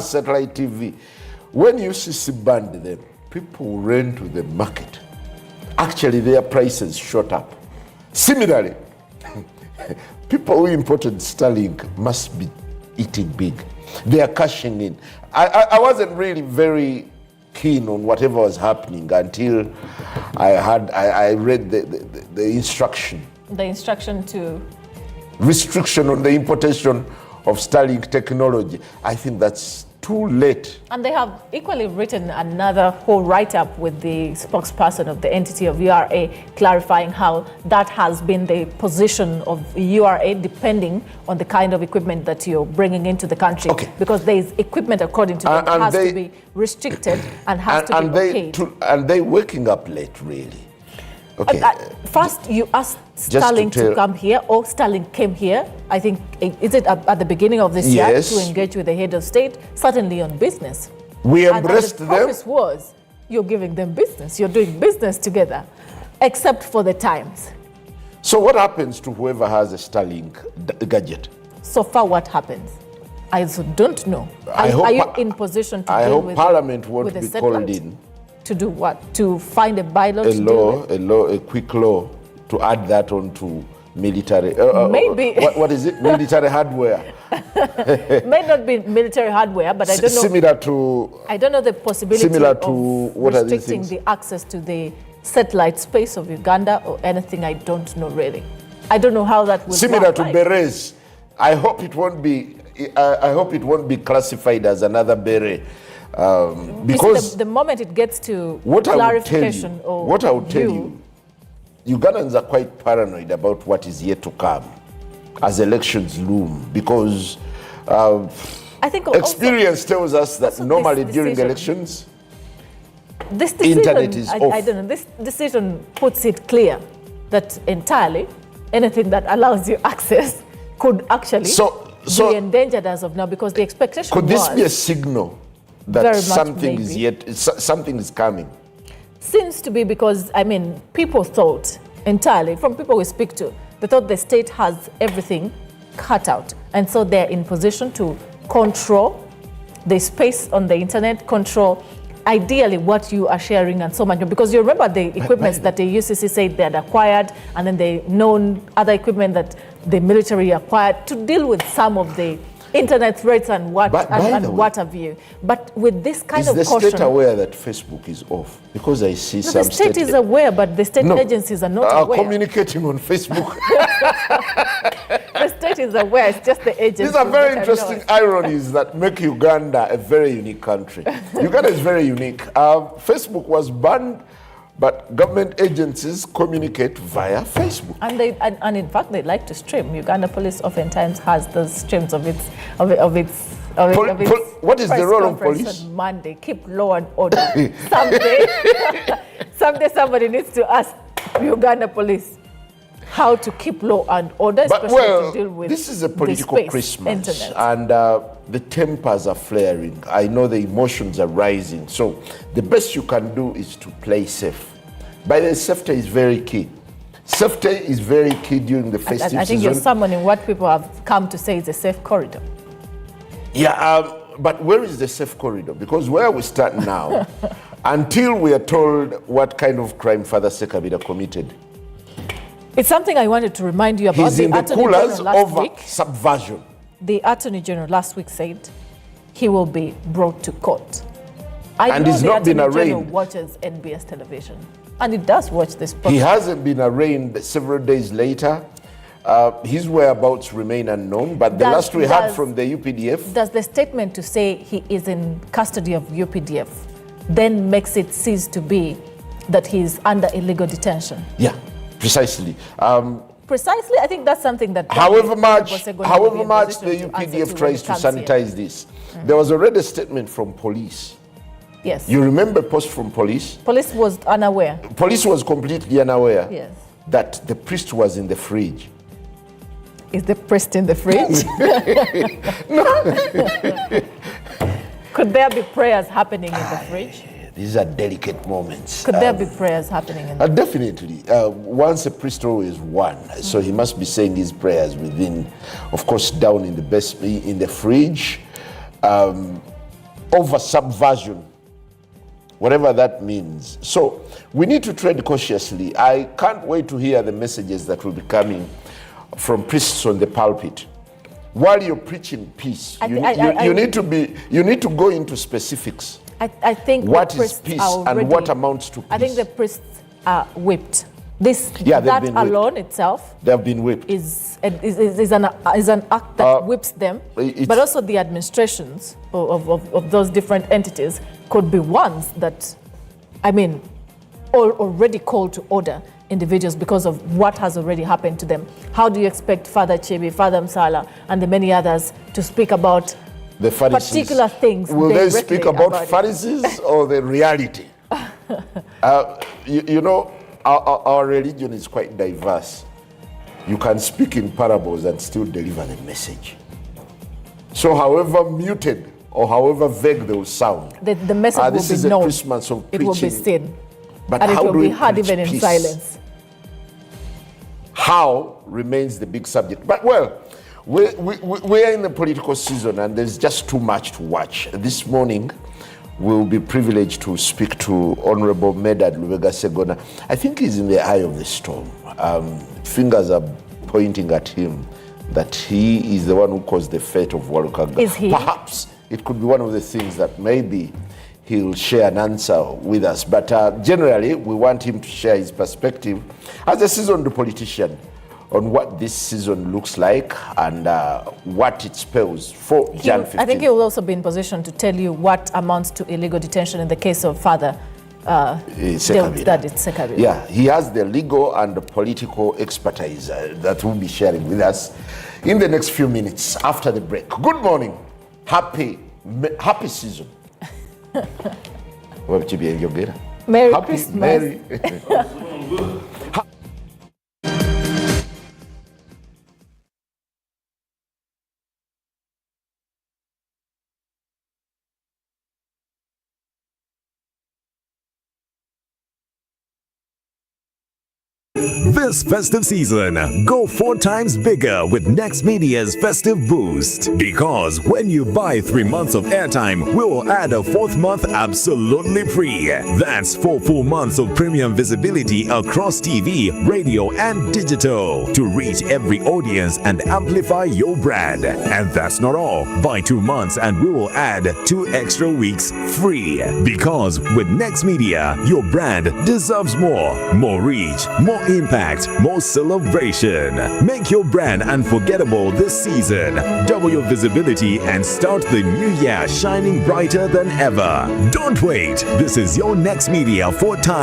satellite TV. When you see C-band them, people ran to the market. Actually, their prices shot up. Similarly, people who imported Starlink must be eating big. They are cashing in. I wasn't really very keen on whatever was happening until I read the instruction. The instruction to? Restriction on the importation of Starlink technology. I think that's too late. And they have equally written another whole write-up with the spokesperson of the entity of URA clarifying how that has been the position of URA depending on the kind of equipment that you're bringing into the country. Okay. Because there is equipment, according to them, has to be restricted and has to be okayed. And they're waking up late, really. Okay. First, you asked Starlink to come here, or Starlink came here. I think, is it at the beginning of this year to engage with the head of state? Certainly on business. We embraced them. The promise was, you're giving them business. You're doing business together, except for the times. So what happens to whoever has a Starlink gadget? So far, what happens? I also don't know. Are you in position to deal with Parliament won't be called in. To do what? To find a bylaw? A quick law to add that onto military. Maybe. What is it? Military hardware. May not be military hardware, but I don't know. Similar to. I don't know the possibility of restricting the access to the satellite space of Uganda or anything. I don't know really. I don't know how that will. Similar to berets. I hope it won't be. I hope it won't be classified as another beret. Because the moment it gets to clarification, what I would tell you, Ugandans are quite paranoid about what is yet to come as elections loom, because I think experience tells us that normally during elections, this decision, internet is off. I don't know. This decision puts it clear that entirely anything that allows you access could actually be endangered as of now, because the expectation could this be a signal that something is coming? Seems to be, because, I mean, people thought entirely, from people we speak to, they thought the state has everything cut out. And so they're in position to control the space on the internet, control ideally what you are sharing and so much. Because you remember the equipment that the UCC said they had acquired, and then the known other equipment that the military acquired to deal with some of the internet threats and what have you. But with this kind of caution... Is the state aware that Facebook is off? Because I see some the state is aware, but the state agencies are not aware. Communicating on Facebook. The state is aware, it's just the agencies. These are very interesting ironies that make Uganda a very unique country. Uganda is very unique. Facebook was banned, but government agencies communicate via Facebook. And in fact, they like to stream. Uganda Police oftentimes has those streams of its what is the role of police? On Monday, keep law and order. Someday somebody needs to ask Uganda Police how to keep law and order, especially to deal with this is a political Christmas, internet. And the tempers are flaring. I know the emotions are rising. So the best you can do is to play safe. By the way, safety is very key. Safety is very key during the festive season. I think you're summoning what people have come to say is a safe corridor. Yeah, but where is the safe corridor? Because where we start now, until we are told what kind of crime Father Sekabira committed, it's something I wanted to remind you about. He's in the coolers over subversion. The Attorney General last week said he will be brought to court. I know he's not been arraigned. The Attorney General watches NBS television, and he does watch this program. He hasn't been arraigned. Several days later, his whereabouts remain unknown, but the last we heard from the UPDF... Does the statement to say he is in custody of UPDF then makes it cease to be that he's under illegal detention? Yeah. Precisely. Precisely, I think that's something that... However much the UPDF tries to sanitize this, there was already a statement from police. Yes. You remember post from police? Police was unaware. Police was completely unaware. Yes. That the priest was in the fridge. Is the priest in the fridge? No. Could there be prayers happening in the fridge? These are delicate moments. Could there be prayers happening in the definitely. Once a priest, always one. So he must be saying his prayers within, of course, down in the fridge. over subversion, whatever that means. So we need to tread cautiously. I can't wait to hear the messages that will be coming from priests on the pulpit. While you're preaching peace, you need to go into specifics. I think what is peace and what amounts to peace. I think the priests are whipped. That alone itself, they have been whipped. Is an act that whips them. But also the administrations of those different entities could be ones that, already called to order individuals because of what has already happened to them. How do you expect Father Chebi, Father Msala, and the many others to speak about the Pharisees? Particular things? Will they speak about Pharisees or the reality? Our religion is quite diverse. You can speak in parables and still deliver the message. So however muted or however vague they will sound, the message will this be is known. A Christmas of preaching. It will be seen. But and how it will be heard even peace? In silence. How remains the big subject. But we're in the political season and there's just too much to watch. This morning, we'll be privileged to speak to Honorable Medad Lubega Segona. I think he's in the eye of the storm. Fingers are pointing at him that he is the one who caused the fate of Walukaga. Is he? Perhaps it could be one of the things that maybe he'll share an answer with us. But generally, we want him to share his perspective as a seasoned politician on what this season looks like and what it spells for Jan 15. I think he will also be in position to tell you what amounts to illegal detention in the case of Father Sekabira. Yeah, he has the legal and the political expertise that we'll be sharing with us in the next few minutes after the break. Good morning. Happy season. Merry Christmas. This festive season, go 4 times bigger with Next Media's Festive Boost. Because when you buy 3 months of airtime, we will add a 4th month absolutely free. That's 4 full months of premium visibility across TV, radio, and digital to reach every audience and amplify your brand. And that's not all. Buy 2 months and we will add 2 extra weeks free. Because with Next Media, your brand deserves more reach, more impact, more celebration. Make your brand unforgettable this season. Double your visibility and start the new year shining brighter than ever. Don't wait. This is your Next Media 4 times